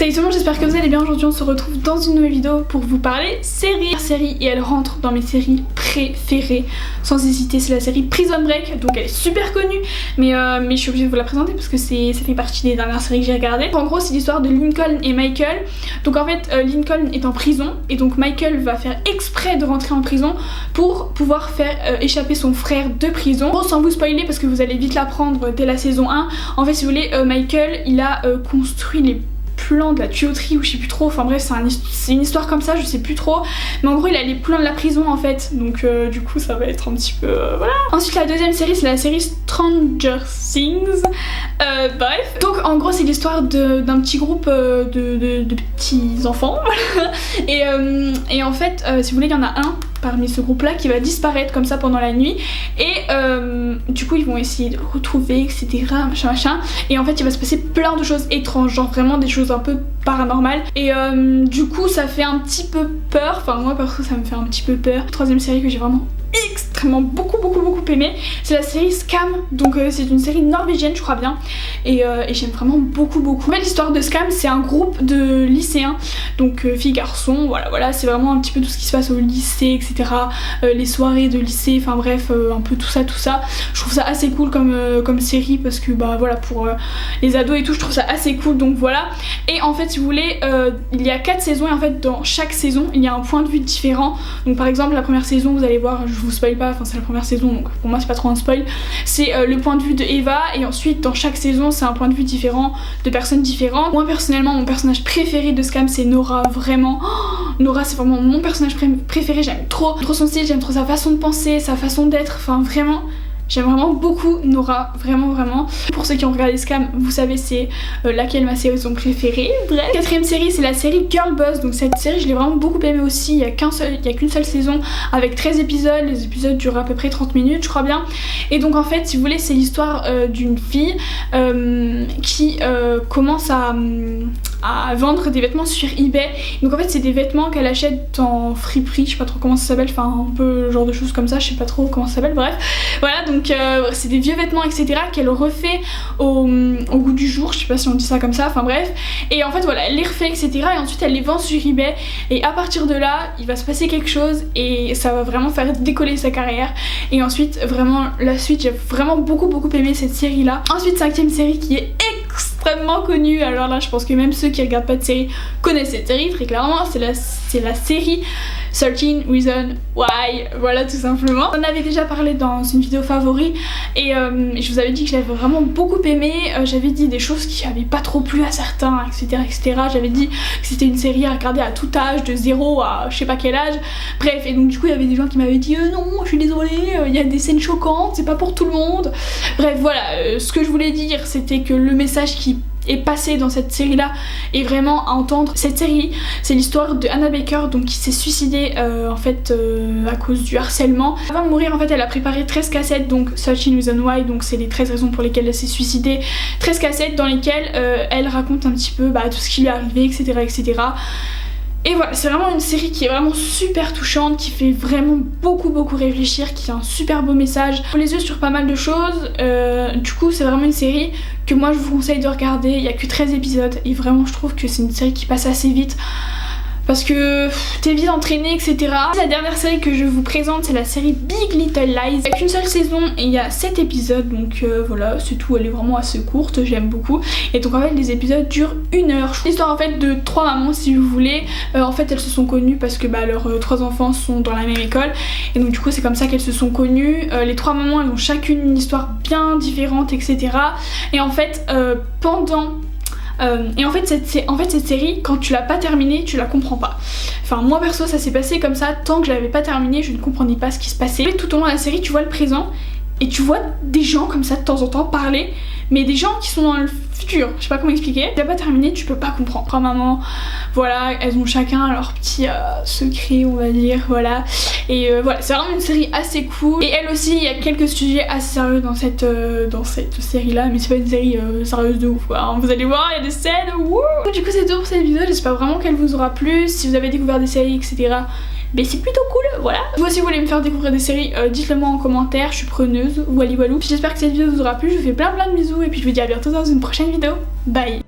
Salut tout le monde, j'espère que vous allez bien. Aujourd'hui on se retrouve dans une nouvelle vidéo pour vous parler série et elle rentre dans mes séries préférées sans hésiter. C'est la série Prison Break, donc elle est super connue mais je suis obligée de vous la présenter parce que ça fait partie des dernières séries que j'ai regardées. En gros c'est l'histoire de Lincoln et Michael. Donc en fait Lincoln est en prison et donc Michael va faire exprès de rentrer en prison pour pouvoir faire échapper son frère de prison. Bon, sans vous spoiler parce que vous allez vite l'apprendre dès la saison 1, en fait si vous voulez Michael il a construit les plans de la tuyauterie ou je sais plus trop, enfin bref c'est une histoire comme ça, je sais plus trop, mais en gros il a les plans de la prison en fait, donc du coup ça va être un petit peu voilà. Ensuite la deuxième série c'est la série Stranger Things, bref, donc en gros c'est l'histoire d'un petit groupe de petits enfants et en fait si vous voulez il y en a un parmi ce groupe là qui va disparaître comme ça pendant la nuit et du coup ils vont essayer de le retrouver etc machin et en fait il va se passer plein de choses étranges, genre vraiment des choses un peu paranormales et du coup ça fait un petit peu peur, enfin moi perso ça me fait un petit peu peur. Troisième série que j'ai vraiment extrêmement beaucoup aimé, c'est la série Scam, donc c'est une série norvégienne je crois bien et j'aime vraiment beaucoup. En fait l'histoire de Scam c'est un groupe de lycéens, donc filles garçons, voilà c'est vraiment un petit peu tout ce qui se passe au lycée etc, les soirées de lycée, enfin bref un peu tout ça, je trouve ça assez cool comme série parce que bah voilà pour les ados et tout je trouve ça assez cool, donc voilà. Et en fait si vous voulez il y a 4 saisons et en fait dans chaque saison il y a un point de vue différent, donc par exemple la première saison vous allez voir, je vous spoil pas, enfin c'est la première saison donc pour moi c'est pas trop un spoil, c'est le point de vue de Eva et ensuite dans chaque saison c'est un point de vue différent de personnes différentes. Moi personnellement mon personnage préféré de Scam c'est Nora, vraiment Nora c'est vraiment mon personnage préféré, j'aime trop son style, j'aime trop sa façon de penser, sa façon d'être, enfin vraiment j'aime vraiment beaucoup Nora, vraiment. Pour ceux qui ont regardé Scam, vous savez c'est laquelle ma saison préférée. Bref, quatrième série c'est la série Girl Boss, donc cette série je l'ai vraiment beaucoup aimée aussi, il y a qu'une seule saison avec 13 épisodes, les épisodes durent à peu près 30 minutes je crois bien. Et donc en fait si vous voulez c'est l'histoire d'une fille qui commence à vendre des vêtements sur eBay. Donc en fait c'est des vêtements qu'elle achète en friperie, je sais pas trop comment ça s'appelle, enfin un peu genre de choses comme ça, je sais pas trop comment ça s'appelle, bref. Voilà donc c'est des vieux vêtements etc qu'elle refait au goût du jour, je sais pas si on dit ça comme ça, enfin bref. Et en fait voilà elle les refait etc et ensuite elle les vend sur eBay et à partir de là il va se passer quelque chose et ça va vraiment faire décoller sa carrière. Et ensuite vraiment la suite, j'ai vraiment beaucoup aimé cette série là. Ensuite cinquième série qui est extrêmement connue, alors là je pense que même ceux qui regardent pas de série connaissent cette série très clairement, c'est la série 13 Reasons Why, voilà tout simplement. On avait déjà parlé dans une vidéo favori et je vous avais dit que je l'avais vraiment beaucoup aimé, j'avais dit des choses qui avaient pas trop plu à certains etc, j'avais dit que c'était une série à regarder à tout âge, de 0 à je sais pas quel âge, bref. Et donc du coup il y avait des gens qui m'avaient dit non je suis désolée, il y a des scènes choquantes, c'est pas pour tout le monde, bref voilà. Ce que je voulais dire c'était que le message qui est passé dans cette série là et vraiment à entendre. Cette série c'est l'histoire de Hannah Baker donc qui s'est suicidée en fait à cause du harcèlement. Avant de mourir en fait elle a préparé 13 cassettes, donc 13 Reasons Why, donc c'est les 13 raisons pour lesquelles elle s'est suicidée, 13 cassettes dans lesquelles elle raconte un petit peu tout ce qui lui est arrivé etc. Et voilà, c'est vraiment une série qui est vraiment super touchante, qui fait vraiment beaucoup réfléchir, qui a un super beau message. Pour les yeux sur pas mal de choses, du coup c'est vraiment une série que moi je vous conseille de regarder. Il y a que 13 épisodes et vraiment je trouve que c'est une série qui passe assez vite parce que t'es vite entraîné etc. La dernière série que je vous présente c'est la série Big Little Lies. Il n'y a qu'une seule saison et il y a 7 épisodes donc voilà c'est tout, elle est vraiment assez courte, j'aime beaucoup. Et donc en fait les épisodes durent 1 heure. L'histoire en fait de 3 mamans si vous voulez, en fait elles se sont connues parce que leurs 3 enfants sont dans la même école et donc du coup c'est comme ça qu'elles se sont connues. Les 3 mamans elles ont chacune une histoire bien différente etc. Et en fait et en fait cette série quand tu l'as pas terminée tu la comprends pas. Enfin moi perso ça s'est passé comme ça, tant que je l'avais pas terminée je ne comprenais pas ce qui se passait. Tout au long de la série tu vois le présent et tu vois des gens comme ça de temps en temps parler, mais des gens qui sont dans le futur, je sais pas comment expliquer. Si t'as pas terminé tu peux pas comprendre. Trois mamans, voilà, elles ont chacun leur petit secret on va dire, voilà. Et voilà, c'est vraiment une série assez cool. Et elle aussi, il y a quelques sujets assez sérieux dans cette série là, mais c'est pas une série sérieuse de ouf quoi. Hein. Vous allez voir, il y a des scènes, wouh. Du coup c'est tout pour cette vidéo, j'espère vraiment qu'elle vous aura plu. Si vous avez découvert des séries etc, mais c'est plutôt cool, voilà. Vous aussi vous voulez me faire découvrir des séries, dites-le moi en commentaire, je suis preneuse, walou. J'espère que cette vidéo vous aura plu, je vous fais plein de bisous et puis je vous dis à bientôt dans une prochaine vidéo. Bye.